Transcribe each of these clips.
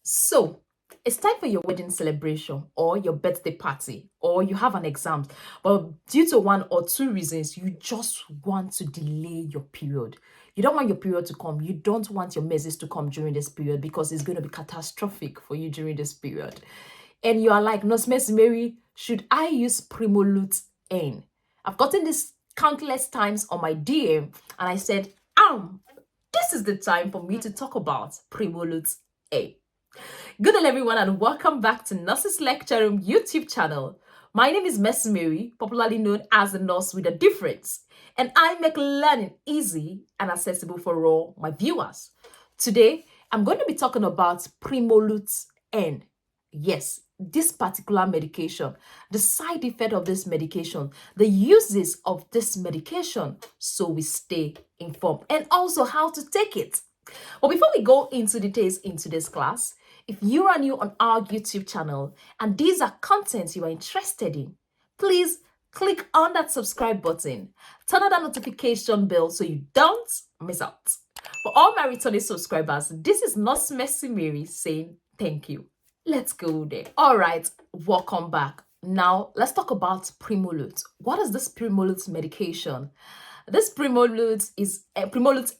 So, it's time for your wedding celebration or your birthday party or you have an exam, but due to one or two reasons, you just want to delay your period. You don't want your period to come. You don't want your menses to come during this period because it's going to be catastrophic for you during this period. And you are like, Nurse Miss Mary, should I use Primolut N? I've gotten this countless times on my DM and I said, this is the time for me to talk about Primolut N. Good day, everyone, and welcome back to Nurses Lecture Room YouTube channel. My name is Miss Mary, popularly known as the Nurse with a Difference, and I make learning easy and accessible for all my viewers. Today, I'm going to be talking about Primolut N. Yes, this particular medication, the side effect of this medication, the uses of this medication, so we stay informed, and also how to take it. But before we go into details into this class, if you are new on our YouTube channel and these are contents you are interested in, please click on that subscribe button, turn on that notification bell so you don't miss out. For all my returning subscribers, this is Nurse Mercy Mary saying thank you. Let's go there. All right, welcome back. Now, let's talk about Primolut. What is this Primolut medication? This Primolut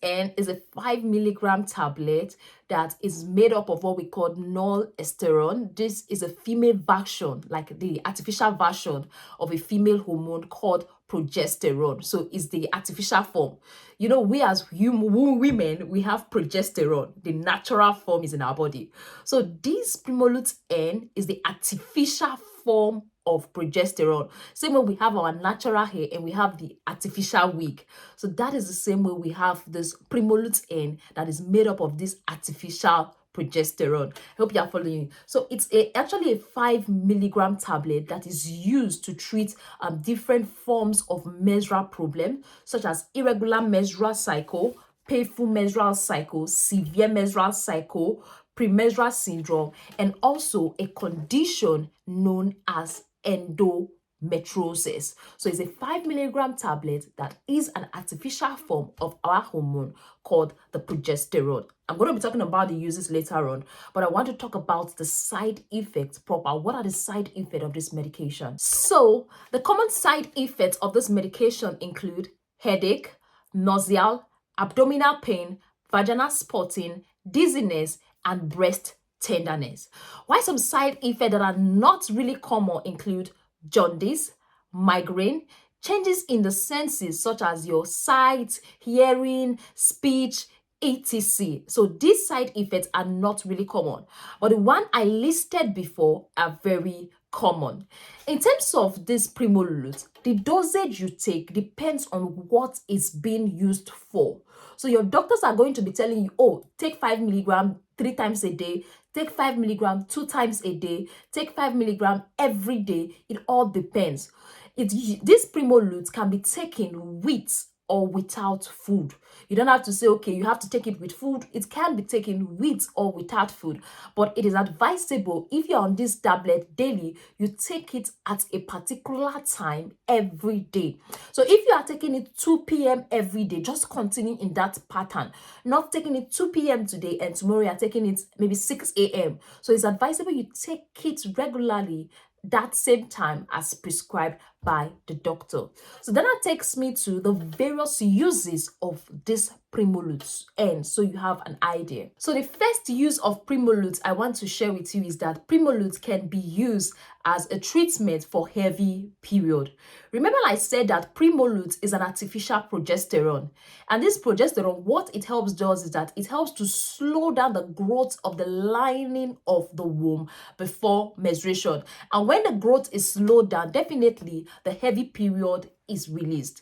N is a 5 milligram tablet that is made up of what we call norelstrone. This is a female version, like the artificial version of a female hormone called progesterone. So it's the artificial form. You know, we as women, we have progesterone. The natural form is in our body. So this Primolut N is the artificial form of progesterone. Same way we have our natural hair and we have the artificial wig. So that is the same way we have this Primolut N that is made up of this artificial progesterone. I hope you are following. So it's actually a 5 milligram tablet that is used to treat different forms of menstrual problem, such as irregular menstrual cycle, painful menstrual cycle, severe menstrual cycle, premenstrual syndrome, and also a condition known as endometriosis. So it's a 5 milligram tablet that is an artificial form of our hormone called the progesterone. I'm going to be talking about the uses later on, but I want to talk about the side effects proper. What are the side effects of this medication? So the common side effects of this medication include headache, nausea, abdominal pain, vaginal spotting, dizziness, and breast tenderness. Why some side effects that are not really common include jaundice, migraine, changes in the senses such as your sight, hearing, speech, etc. So these side effects are not really common, but the one I listed before are very common. In terms of this Primolut, the dosage you take depends on what is being used for. So your doctors are going to be telling you, oh, take 5 milligram 3 times a day, take 5 milligram 2 times a day, take 5 milligram every day. It all depends. This Primolut can be taken with or without food. You don't have to say, okay, you have to take it with food. It can be taken with or without food, but it is advisable if you're on this tablet daily, you take it at a particular time every day. So if you are taking it 2 p.m. every day, just continue in that pattern, not taking it 2 p.m. today and tomorrow you're taking it maybe 6 a.m. So it's advisable you take it regularly that same time as prescribed by the doctor. So then that takes me to the various uses of this Primolut N, so you have an idea. So the first use of Primolut I want to share with you is that Primolut can be used as a treatment for heavy period. Remember I said that Primolut is an artificial progesterone, and this progesterone, what it helps does is that it helps to slow down the growth of the lining of the womb before menstruation. And when the growth is slowed down, definitely the heavy period is relieved.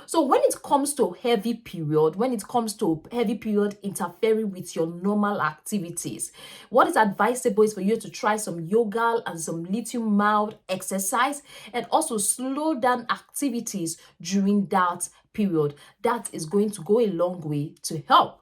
So when it comes to heavy period, interfering with your normal activities, what is advisable is for you to try some yoga and some little mild exercise, and also slow down activities during that period. That is going to go a long way to help.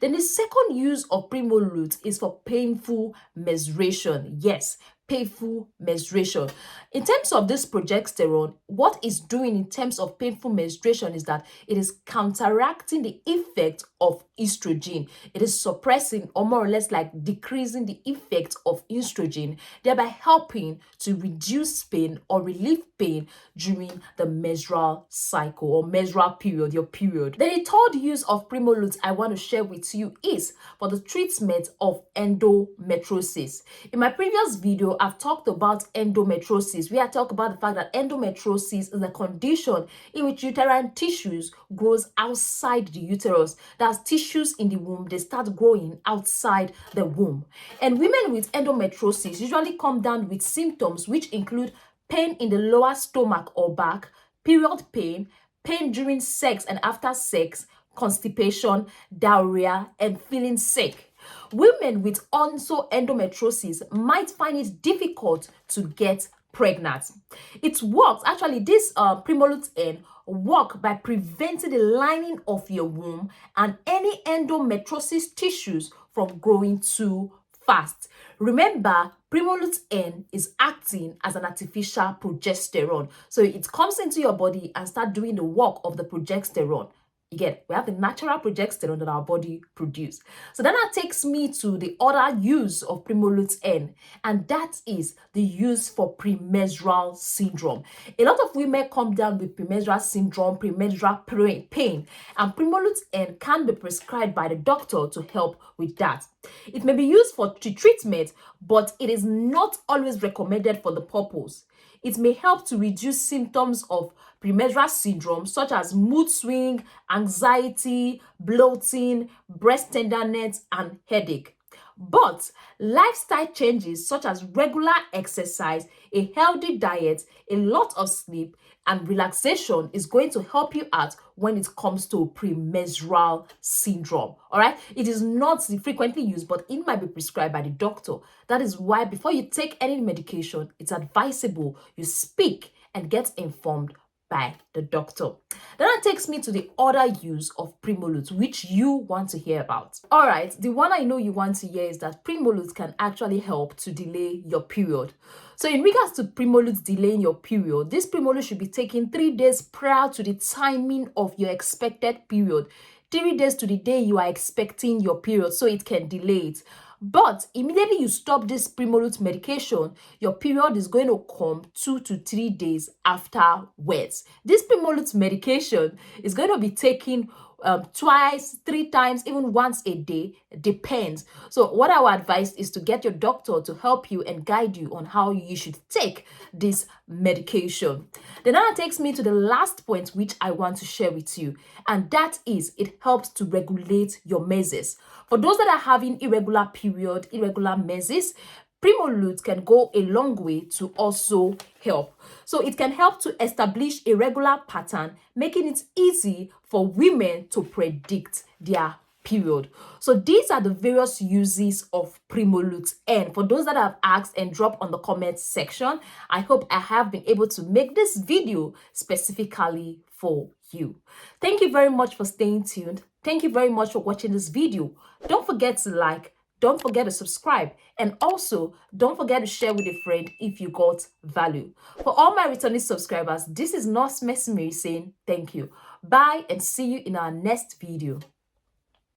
Then the second use of Primolut is for painful menstruation. Yes, painful menstruation. In terms of this progesterone, what it's doing in terms of painful menstruation is that it is counteracting the effect of estrogen. It is suppressing or more or less like decreasing the effect of estrogen, thereby helping to reduce pain or relieve pain during the menstrual cycle or menstrual period, your period. Then the third use of Primolut I want to share with you is for the treatment of endometriosis. In my previous video, I've talked about endometriosis, where I talk about the fact that endometriosis is a condition in which uterine tissues grows outside the uterus. That's tissues in the womb, they start growing outside the womb. And women with endometriosis usually come down with symptoms which include pain in the lower stomach or back, period pain, pain during sex and after sex, constipation, diarrhea, and feeling sick. Women with also endometriosis might find it difficult to get pregnant. It works, actually, this Primolut N work by preventing the lining of your womb and any endometriosis tissues from growing too fast. Remember, Primolut N is acting as an artificial progesterone. So it comes into your body and start doing the work of the progesterone. Again, we have the natural progesterone that our body produces. So then that takes me to the other use of Primolut N, and that is the use for premenstrual syndrome. A lot of women come down with premenstrual syndrome, premenstrual pain, and Primolut N can be prescribed by the doctor to help with that. It may be used for treatment, but it is not always recommended for the purpose. It may help to reduce symptoms of premenstrual syndrome such as mood swing, anxiety, bloating, breast tenderness, and headache. But lifestyle changes such as regular exercise, a healthy diet, a lot of sleep, and relaxation is going to help you out when it comes to premenstrual syndrome. All right, it is not frequently used, but it might be prescribed by the doctor. That is why before you take any medication, it's advisable you speak and get informed by the doctor. Then that takes me to the other use of Primolut, which you want to hear about. All right, the one I know you want to hear is that Primolut can actually help to delay your period. So in regards to Primolut delaying your period, this Primolut should be taken 3 days prior to the timing of your expected period. 3 days to the day you are expecting your period, so it can delay it. But immediately you stop this Primolut medication, your period is going to come 2 to 3 days afterwards. This Primolut medication is going to be taken twice, 3 times, even once a day, depends. So what I would advise is to get your doctor to help you and guide you on how you should take this medication. Then that takes me to the last point which I want to share with you, and that is it helps to regulate your menses. For those that are having irregular period, irregular menses, Primolut can go a long way to also help. So it can help to establish a regular pattern, making it easy for women to predict their period. So these are the various uses of Primolut N. For those that have asked and dropped on the comment section, I hope I have been able to make this video specifically for you. Thank you very much for staying tuned. Thank you very much for watching this video. Don't forget to like, don't forget to subscribe, and also don't forget to share with a friend if you got value. For all my returning subscribers, this is Nurse Messimary saying thank you. Bye and see you in our next video.